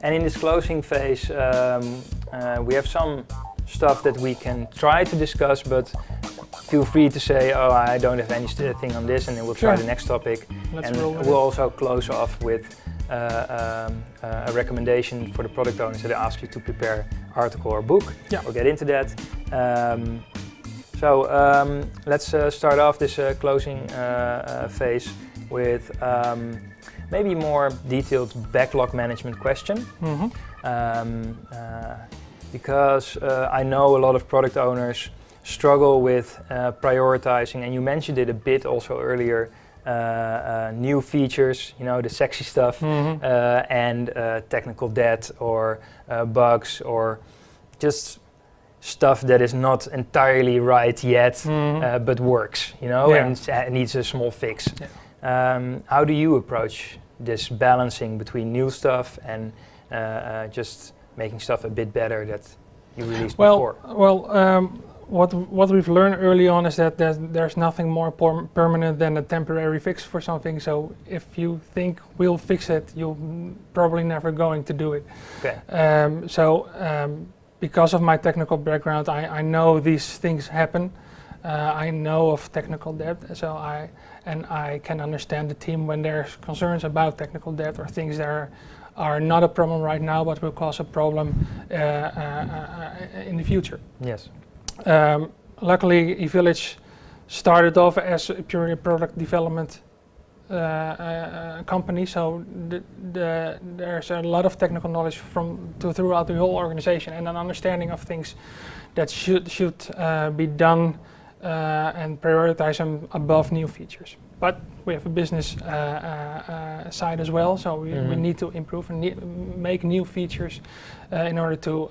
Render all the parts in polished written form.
And in this closing phase, we have some stuff that we can try to discuss, but feel free to say, oh, I don't have anything on this, and then we'll try the next topic. Let's and we'll also close off with a recommendation for the product owners that ask you to prepare article or book. Yeah. We'll get into that. Let's start off this closing phase with maybe more detailed backlog management question. Because I know a lot of product owners struggle with prioritizing, and you mentioned it a bit also earlier, new features, you know, the sexy stuff, and technical debt or bugs or just stuff that is not entirely right yet, but works, you know, and needs a small fix. How do you approach this balancing between new stuff and just making stuff a bit better that you released before? What we've learned early on is that there's nothing more permanent than a temporary fix for something. So if you think we'll fix it, you're probably never going to do it. Okay. Because of my technical background, I know these things happen. I know of technical debt, so I can understand the team when there's concerns about technical debt or things that are not a problem right now, but will cause a problem in the future. Yes. Luckily, eVillage started off as a purely product development company, so there's a lot of technical knowledge throughout the whole organization and an understanding of things that should be done and prioritize them above new features. But we have a business side as well, so we need to improve and make new features in order to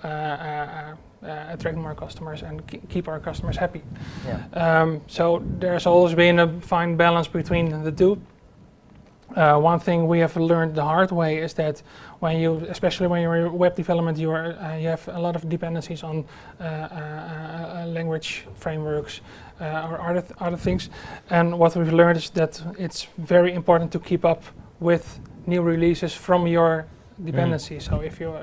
attract more customers and keep our customers happy. So there's always been a fine balance between the two. One thing we have learned the hard way is that especially when you're in web development, you have a lot of dependencies on language frameworks or other things. And what we've learned is that it's very important to keep up with new releases from your dependencies. So if your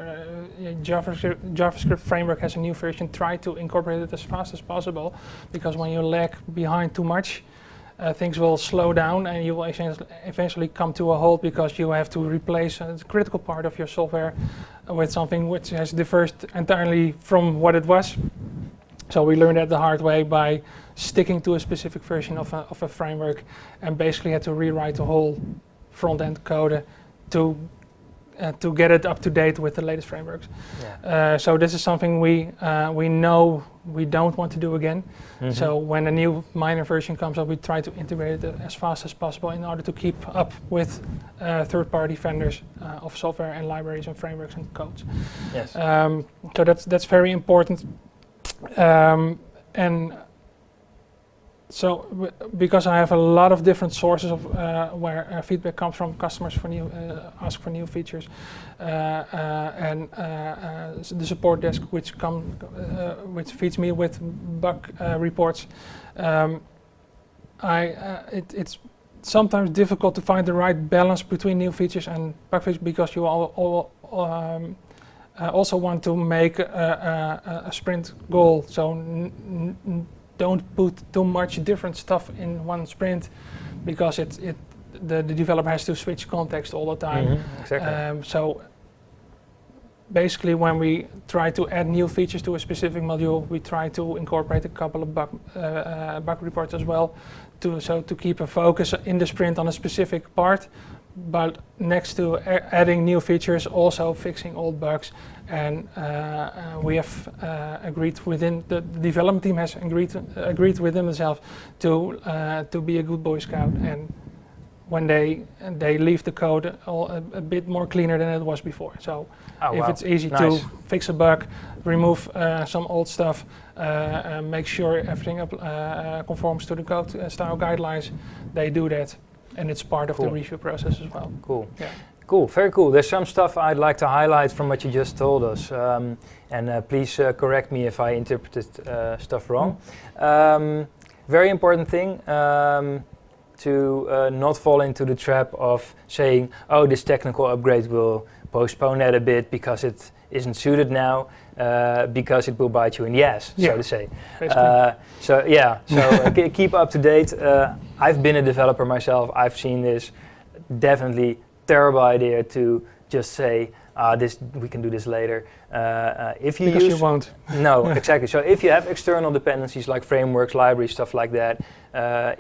JavaScript framework has a new version, try to incorporate it as fast as possible, because when you lag behind too much, things will slow down and you will eventually come to a halt because you have to replace a critical part of your software with something which has diverged entirely from what it was. So we learned that the hard way by sticking to a specific version of a framework, and basically had to rewrite the whole front-end code to get it up to date with the latest frameworks. So this is something we know we don't want to do again. So when a new minor version comes up, we try to integrate it as fast as possible in order to keep up with third-party vendors of software and libraries and frameworks and codes. Yes. So that's very important. And so, because I have a lot of different sources of where feedback comes from customers for ask for new features, and the support desk which feeds me with bug reports, it's sometimes difficult to find the right balance between new features and bug fixes, because you also want to make a sprint goal. So don't put too much different stuff in one sprint, because the developer has to switch context all the time. Exactly. So basically, when we try to add new features to a specific module, we try to incorporate a couple of bug reports as well, to keep a focus in the sprint on a specific part, but next to adding new features, also fixing old bugs. And we have agreed within the development team has agreed within themselves to be a good Boy Scout, and when they leave the code a bit more cleaner than it was before. So if it's easy to fix a bug, remove some old stuff, make sure everything conforms to the code style guidelines, they do that, and it's part of the review process as well. Cool. Yeah. Cool, very cool. There's some stuff I'd like to highlight from what you just told us, and please correct me if I interpreted stuff wrong. Very important thing, to not fall into the trap of saying, oh, this technical upgrade will postpone that a bit because it isn't suited now, because it will bite you in the ass, so to say. Keep up to date. I've been a developer myself. I've seen this. Definitely terrible idea to just say, we can do this later. If you because you won't. No, exactly. So if you have external dependencies like frameworks, libraries, stuff like that,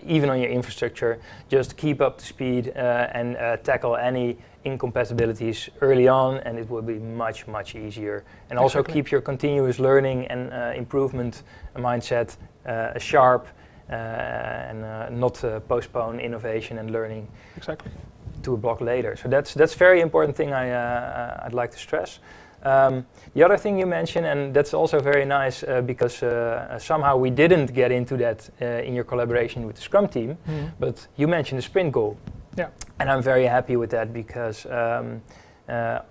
even on your infrastructure, just keep up to speed and tackle any incompatibilities early on, and it will be much, much easier. And also keep your continuous learning and improvement mindset sharp, and not postpone innovation and learning to a block later. So that's very important thing I'd like to stress. The other thing you mentioned, and that's also very nice because somehow we didn't get into that in your collaboration with the Scrum team, but you mentioned the sprint goal. Yeah. And I'm very happy with that because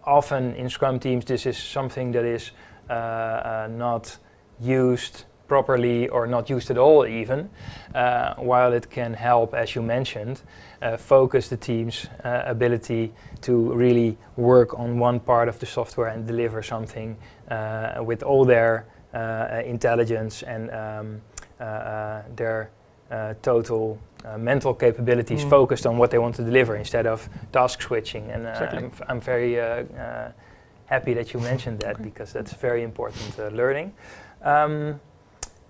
often in Scrum teams this is something that is not used properly or not used at all even, while it can help, as you mentioned, focus the team's ability to really work on one part of the software and deliver something with all their intelligence and their total mental capabilities focused on what they want to deliver instead of task switching. And I'm very happy that you mentioned that because that's very important learning.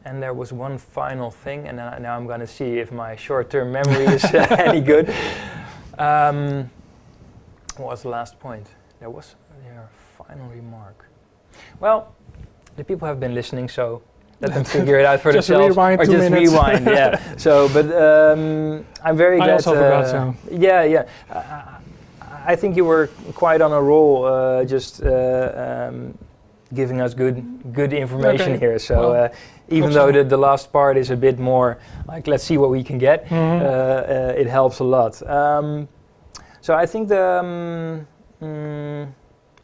And there was one final thing, and now I'm going to see if my short-term memory is any good. What was the last point? There was your final remark. Well, the people have been listening, so let them figure it out for themselves. Rewind or 2 just minutes. rewind, yeah. So, but I'm very glad. I also forgot, so. Yeah. I think you were quite on a roll, just giving us good information here. So even though the last part is a bit more like, let's see what we can get, it helps a lot. So I think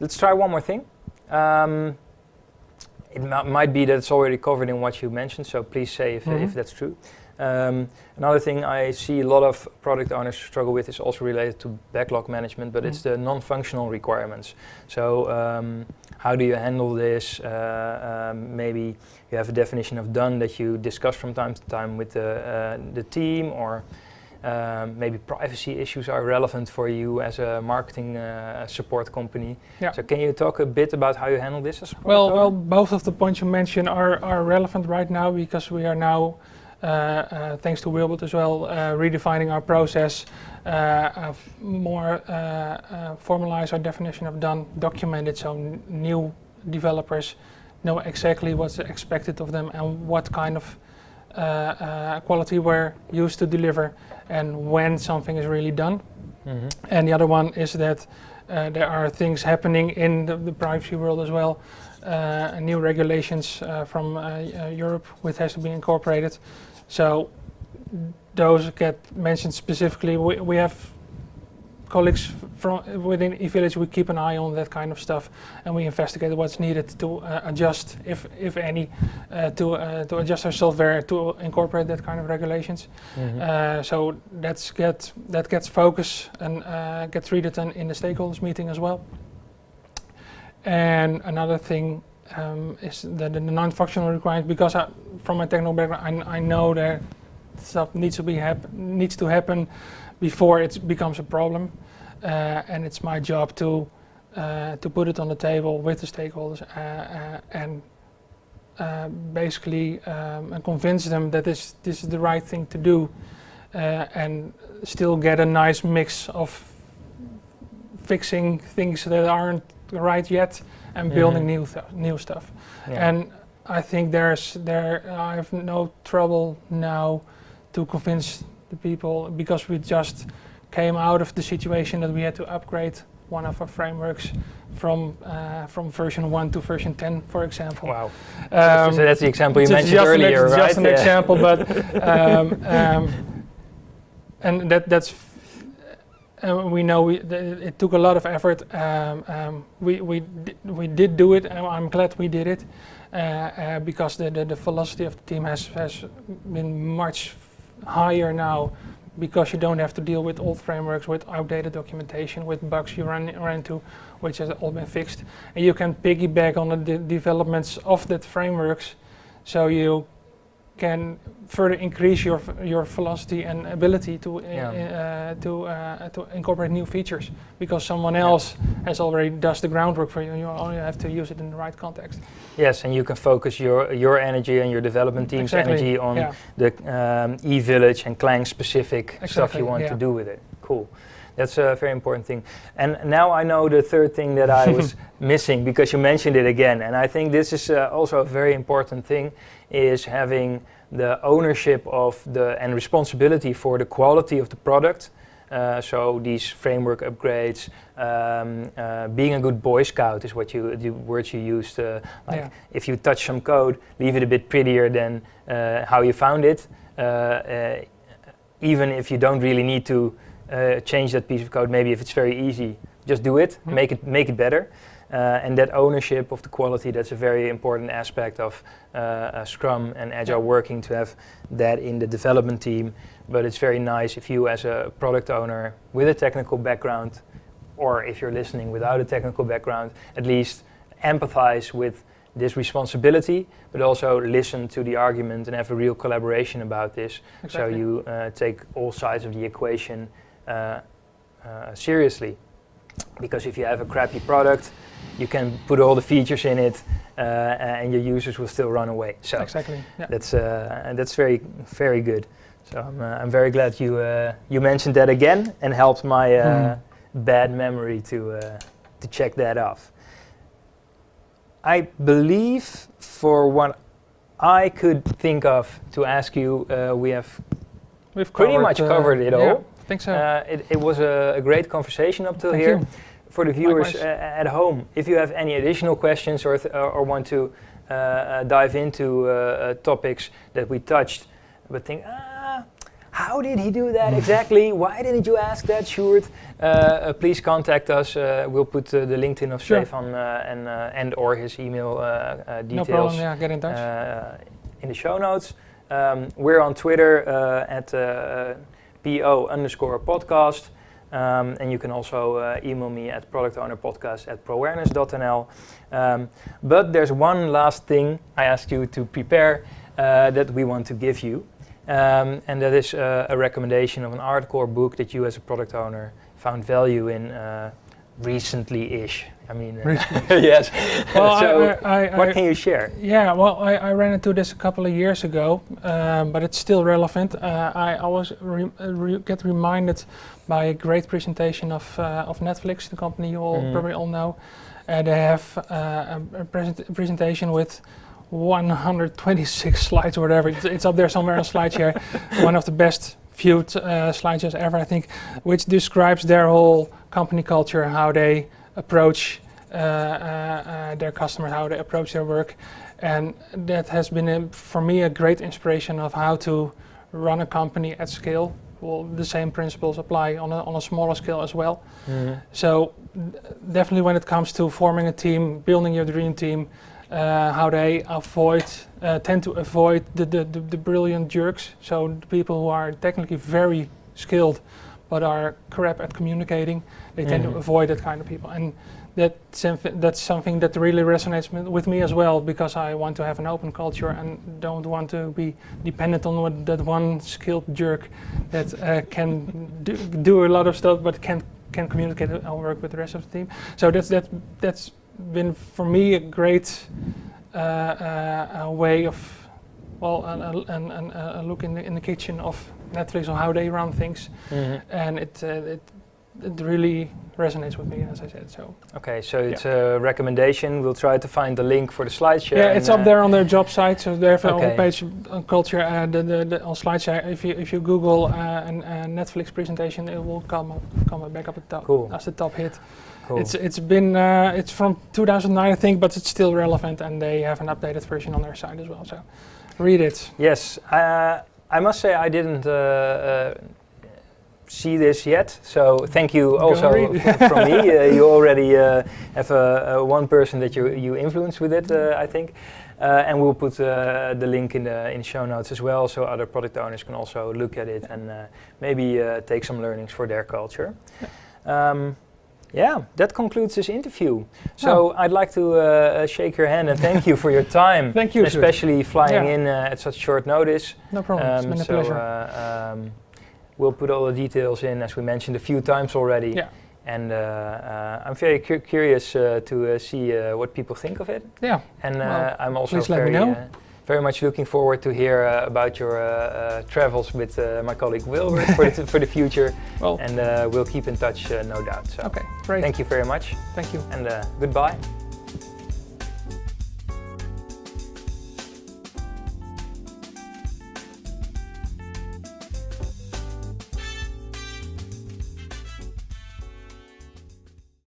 let's try one more thing. It might be that it's already covered in what you mentioned, so please say if that's true. Another thing I see a lot of product owners struggle with is also related to backlog management, but it's the non-functional requirements. So how do you handle this? Maybe you have a definition of done that you discuss from time to time with the team, or maybe privacy issues are relevant for you as a marketing support company. Yeah. So can you talk a bit about how you handle this as a product owner? Well, both of the points you mentioned are relevant right now because we are now, thanks to Wilbert as well, redefining our process, more formalize our definition of done, document it so new developers know exactly what's expected of them and what kind of quality we're used to deliver and when something is really done. And the other one is that there are things happening in the privacy world as well, new regulations from Europe which has to be incorporated. So those get mentioned specifically. We have colleagues from within eVillage. We keep an eye on that kind of stuff, and we investigate what's needed to adjust, if any, to adjust our software to incorporate that kind of regulations. So that gets focus and gets treated in the stakeholders meeting as well. And another thing is the non-functional requirements, because from my technical background, I know that stuff needs to happen before it becomes a problem, and it's my job to put it on the table with the stakeholders and basically convince them that this is the right thing to do, and still get a nice mix of fixing things that aren't right yet and building new stuff. Yeah. And I think I have no trouble now to convince the people, because we just came out of the situation that we had to upgrade one of our frameworks from version 1 to version 10, for example. Wow. So that's the example you mentioned earlier, right? Just an example, but and that's we know it took a lot of effort. We did do it, and I'm glad we did it because the velocity of the team has been much higher now because you don't have to deal with old frameworks, with outdated documentation, with bugs you run into, which has all been fixed. And you can piggyback on the developments of that frameworks, so you can further increase your velocity and ability to incorporate new features, because someone else has already does the groundwork for you. You only have to use it in the right context. Yes, and you can focus your energy and your development team's energy on the e-village and Clang specific stuff you want to do with it. Cool. That's a very important thing. And now I know the third thing that I was missing, because you mentioned it again. And I think this is also a very important thing, is having the ownership of and responsibility for the quality of the product. So these framework upgrades, being a good Boy Scout is what the words you used. If you touch some code, leave it a bit prettier than how you found it. Even if you don't really need to change that piece of code, maybe if it's very easy, just do it, make it better. And that ownership of the quality, that's a very important aspect of Scrum and Agile working, to have that in the development team. But it's very nice if you, as a product owner with a technical background, or if you're listening without a technical background, at least empathize with this responsibility, but also listen to the argument and have a real collaboration about this. So you take all sides of the equation seriously. Because if you have a crappy product, you can put all the features in it, and your users will still run away. So that's very, very good. So I'm very glad you mentioned that again and helped my bad memory to check that off. I believe, for what I could think of to ask you, we've pretty much covered it all. Yeah, I think so. It was a great conversation up till here. For the viewers at home, if you have any additional questions or want to dive into topics that we touched, but think, how did he do that exactly? Why didn't you ask that, Sjoerd? Please contact us. We'll put the LinkedIn of Stephan and or his email details. No problem, get in touch. In the show notes. We're on Twitter at PO_podcast. And you can also email me at productownerpodcast@proawareness.nl. But there's one last thing I asked you to prepare that we want to give you. And that is a recommendation of an article or book that you as a product owner found value in recently-ish. I mean, yes. Well, so what can you share? Yeah, well, I ran into this a couple of years ago, but it's still relevant. I always get reminded by a great presentation of Netflix, the company you all probably all know. They have a presentation with 126 slides or whatever. It's up there somewhere on SlideShare. One of the best viewed slideshows ever, I think, which describes their whole company culture, how they approach their customers, how they approach their work. And that has been, for me, a great inspiration of how to run a company at scale. Well, the same principles apply on a smaller scale as well. So definitely when it comes to forming a team, building your dream team, how they tend to avoid the brilliant jerks, so the people who are technically very skilled but are crap at communicating, they tend to avoid that kind of people. And that's something that really resonates with me as well, because I want to have an open culture and don't want to be dependent on that one skilled jerk that can do a lot of stuff but can communicate and work with the rest of the team. So that's been for me a great way of, well, a look in the kitchen of Netflix on how they run things, and it really resonates with me, as I said. So okay, so it's a recommendation. We'll try to find the link for the SlideShare. Yeah, it's up there on their job site. So they have a whole page on culture on SlideShare. If you Google a Netflix presentation, it will come back up at the top. Cool. As the top hit. Cool. It's from 2009, I think, but it's still relevant, and they have an updated version on their site as well. So read it. Yes, I must say I didn't see this yet. So thank you also read. from me. You already have one person that you influence with it, I think. And we'll put the link in the show notes as well, so other product owners can also look at it and maybe take some learnings for their culture. Yeah, that concludes this interview. So I'd like to shake your hand and thank you for your time. Thank you, especially flying in at such short notice. No problem, it's been a pleasure. We'll put all the details in, as we mentioned a few times already. Yeah. And I'm very curious to see what people think of it. Yeah. And well, I'm also very much looking forward to hear about your travels with my colleague Wilbert for the future. Well, and we'll keep in touch, no doubt. So okay, great. Thank you very much. Thank you. And goodbye.